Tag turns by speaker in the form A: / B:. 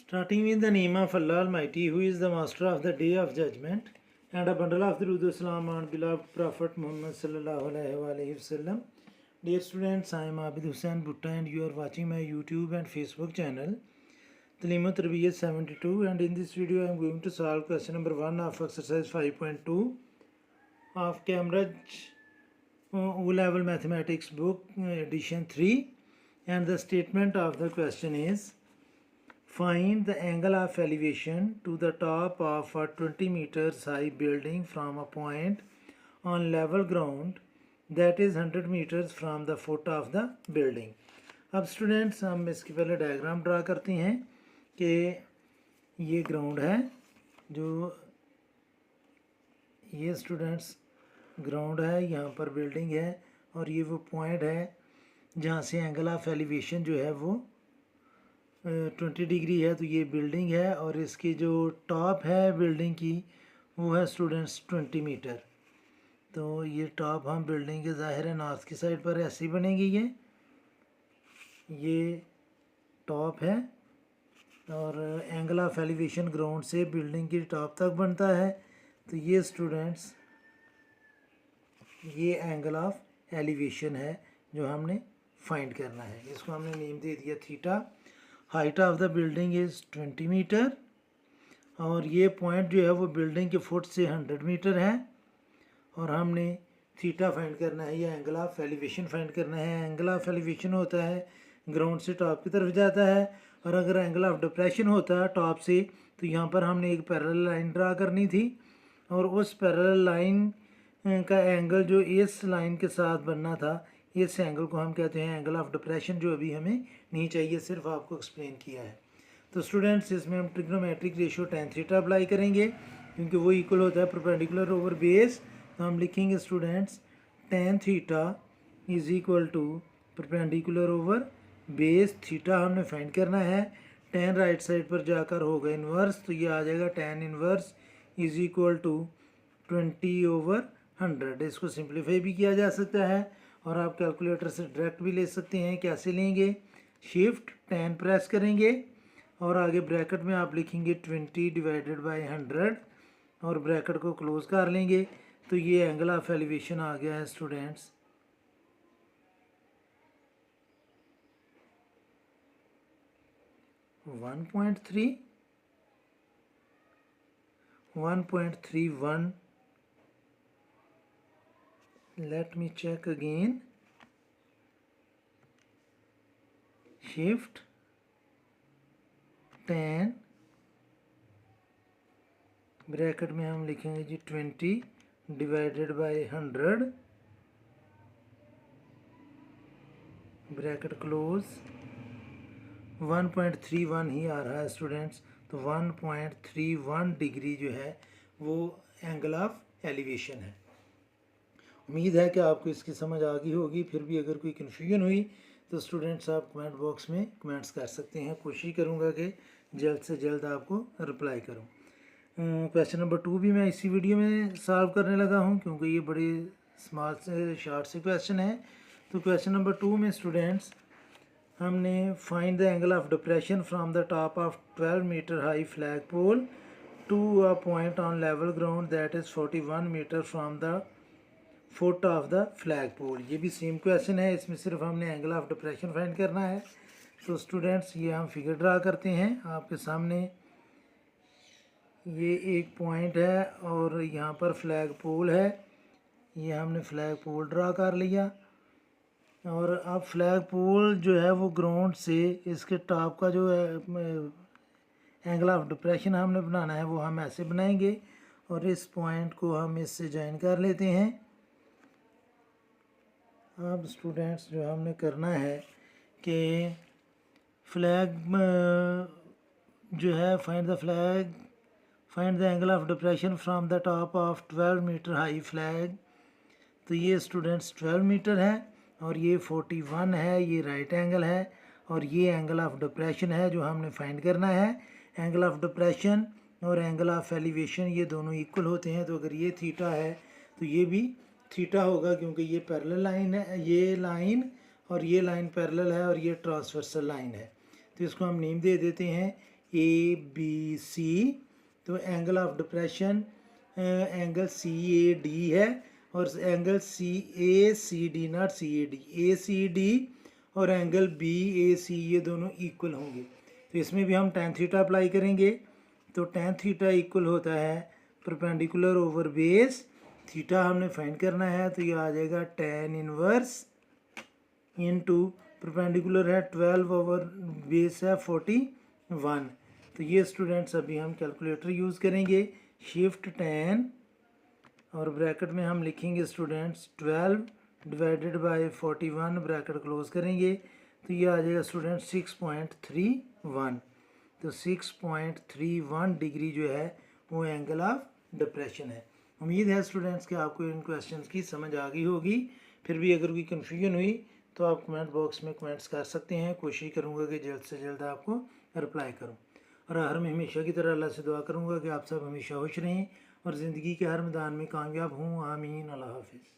A: Starting with the name of Allah Almighty, who is the master of the day of judgment, and a bundle of Durood Salam on beloved Prophet Muhammad sallallahu alaihi wasallam. Dear students, I am Abid Hussain Bhutta and you are watching my YouTube and Facebook channel, Talim Tarbiyat 72, and in this video I am going to solve question number 1 of exercise 5.2 of Cambridge O-Level Mathematics book edition 3, and the statement of the question is: find the angle of elevation to the top of a 20 meters high building from a point on level ground that is 100 meters from the foot of the building. अब students हम इसके पहले diagram draw करते हैं कि ये ground है, जो ये स्टूडेंट्स ग्राउंड है, यहाँ पर बिल्डिंग है और ये वो पॉइंट है जहाँ से एंगल ऑफ एलिवेशन जो है वो 20 डिग्री है। तो ये बिल्डिंग है और इसकी जो टॉप है बिल्डिंग की वो है स्टूडेंट्स 20 मीटर। तो ये टॉप हम बिल्डिंग के ज़ाहिर है नॉर्थ की साइड पर ऐसी बनेगी, ये टॉप है और एंगल ऑफ एलिवेशन ग्राउंड से बिल्डिंग की टॉप तक बनता है। तो ये स्टूडेंट्स ये एंगल ऑफ एलिवेशन है जो हमने फाइंड करना है। इसको हमने नेम दे दिया theta. Height of the building is 20 meter और ये पॉइंट जो है वो बिल्डिंग के फुट से 100 मीटर है और हमने थीटा फाइंड करना है, ये एंगल ऑफ एलिवेशन फाइंड करना है। एंगल ऑफ एलिवेशन होता है ग्राउंड से टॉप की तरफ जाता है, और अगर एंगल ऑफ डिप्रेशन होता है टॉप से तो यहाँ पर हमने एक पैरेलल लाइन ड्रा करनी थी और उस पैरेलल लाइन का एंगल जो इस लाइन के साथ बनना था, इस एंगल को हम कहते हैं एंगल ऑफ डिप्रेशन, जो अभी हमें नहीं चाहिए, सिर्फ आपको एक्सप्लेन किया है। तो स्टूडेंट्स इसमें हम trigonometric ratio tan theta apply करेंगे क्योंकि वो इक्वल होता है परपेंडिकुलर ओवर बेस। तो हम लिखेंगे students tan theta is equal to perpendicular over base. Theta हमने फाइंड करना है, tan राइट साइड पर जाकर होगा इन्वर्स, तो ये आ जाएगा tan inverse is equal to 20/100। इसको सिंप्लीफाई भी किया जा सकता है और आप कैलकुलेटर से डायरेक्ट भी ले सकते हैं। कैसे लेंगे? शिफ्ट tan प्रेस करेंगे और आगे ब्रैकेट में आप लिखेंगे 20/100 और ब्रैकेट को क्लोज कर लेंगे। तो ये एंगल ऑफ एलिवेशन आ गया है students 1.31। let me check again, shift tan bracket में हम लिखेंगे जी 20/100 ब्रैकेट क्लोज। 1.31 ही आ रहा है स्टूडेंट्स। तो 1.31 डिग्री जो है वो एंगल ऑफ एलिवेशन है। उम्मीद है कि आपको इसकी समझ आ गई होगी। फिर भी अगर कोई कन्फ्यूजन हुई तो स्टूडेंट्स आप कमेंट बॉक्स में कमेंट्स कर सकते हैं। कोशिश करूंगा कि जल्द से जल्द आपको रिप्लाई करूं। क्वेश्चन नंबर 2 भी मैं इसी वीडियो में सॉल्व करने लगा हूं क्योंकि ये बड़े स्मॉल से शॉर्ट से क्वेश्चन है। तो क्वेश्चन नंबर 2 में स्टूडेंट्स हमने find the angle of depression from the top of 12 metre high flag pole to a point on level ground that is 41 metre from the foot of the flag pole. ये भी same question है, इसमें सिर्फ हमने angle of depression find करना है। तो students ये हम फिगर ड्रा करते हैं आपके सामने। ये एक पॉइंट है और यहाँ पर फ्लैग पोल है, ये हमने फ्लैग पोल ड्रा कर लिया और अब फ्लैग पोल जो है वो ग्राउंड से इसके टॉप का जो है एंगल ऑफ डिप्रेशन हमने बनाना है वो हम ऐसे बनाएंगे और इस पॉइंट को हम इससे ज्वाइन कर लेते हैं। अब स्टूडेंट्स जो हमने करना है कि फ्लैग जो है find the angle of depression from the top of 12 metre high flag. तो ये स्टूडेंट्स 12 मीटर है और ये 41 है, ये राइट एंगल है और ये एंगल ऑफ डिप्रेशन है जो हमने फाइंड करना है। एंगल ऑफ डिप्रेशन और एंगल ऑफ एलिवेशन ये दोनों इक्वल होते हैं। तो अगर ये थीटा है तो ये भी थीटा होगा क्योंकि ये पैरेलल लाइन है, ये लाइन और ये लाइन पैरेलल है और ये ट्रांसवर्सल लाइन है। तो इसको हम नेम दे देते हैं ABC, तो angle of depression angle CAD है और angle CACD not CAD, ACD और एंगल BAC ये दोनों इक्वल होंगे। तो इसमें भी हम tan थीटा अप्लाई करेंगे। तो tan थीटा इक्वल होता है परपेंडिकुलर ओवर बेस, थीटा हमने फाइंड करना है तो ये आ जाएगा tan इनवर्स इनटू परपेंडिकुलर है 12 ओवर बेस है 41। तो ये स्टूडेंट्स अभी हम कैलकुलेटर यूज़ करेंगे, शिफ्ट tan और ब्रैकेट में हम लिखेंगे students 12 divided by 41 bracket close करेंगे तो ये आ जाएगा स्टूडेंट्स 6.31। तो 6.31 डिग्री जो है वो एंगल ऑफ डिप्रेशन है। उम्मीद है स्टूडेंट्स कि आपको इन क्वेश्चंस की समझ आ गई होगी। फिर भी अगर कोई कन्फ्यूजन हुई तो आप कमेंट बॉक्स में कमेंट्स कर सकते हैं। कोशिश करूँगा कि जल्द से जल्द आपको रिप्लाई करूँ और हर में हमेशा की तरह अल्लाह से दुआ करूँगा कि आप सब हमेशा खुश रहें और ज़िंदगी के हर मैदान में कामयाब हों। आमीन। अल्लाह हाफिज़।